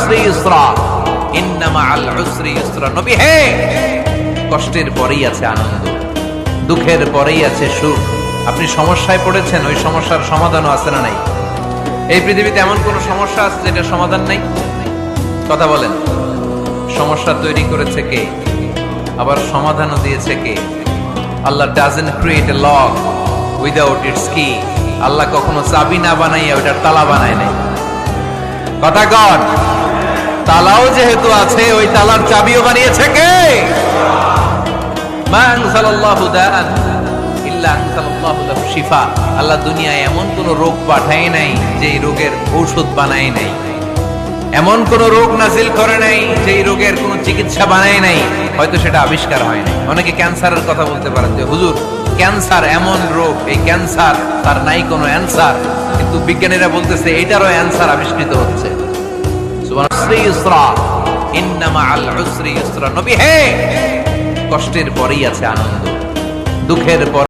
উসরি ইউসরা, ইন্না মাআল উসরি ইউসরা। নবী হে, কষ্টের পরেই আছে আনন্দ, দুঃখের পরেই আছে সুখ। আপনি সমস্যায় পড়েছেন, ওই সমস্যার সমাধানও আছে না নাই? এই পৃথিবীতে এমন কোন সমস্যা আছে যেটার সমাধান নাই? কথা বলেন। সমস্যা তৈরি করেছে কে? আবার সমাধানও দিয়েছে কে? Allah doesn't create a lock without its key. Allah কখনো চাবি না বানাইয়া ওইটার তালা বানায় নাই। কথা কন। তালাও যেহেতু আছে, ওই তালার চাবিও বানিয়েছে কে? মা আনজালাল্লাহু দাআন ইল্লা আনজালাল্লাহু লাহু শিফা। আল্লাহ দুনিয়ায় এমন কোন রোগ পাঠায় নাই যে রোগের ঔষধ বানায় নাই, এমন কোন রোগ নাজিল করে নাই যে রোগের কোন চিকিৎসা বানায় নাই, হয়তো সেটা আবিষ্কার হয় নাই। অনেকে ক্যান্সারের কথা বলতে পারেন যে হুজুর ক্যান্সার এমন রোগ, এই ক্যান্সার তার নাই কোনো অ্যানসার, কিন্তু বিজ্ঞানীরা বলতেছে এটারও অ্যানসার আবিষ্কৃত হচ্ছে। সুবহানাল্লাহ। ইন্না মাআল উসরি ইউসরা। নবী হে, কষ্টের পরেই আছে আনন্দ, দুঃখের পর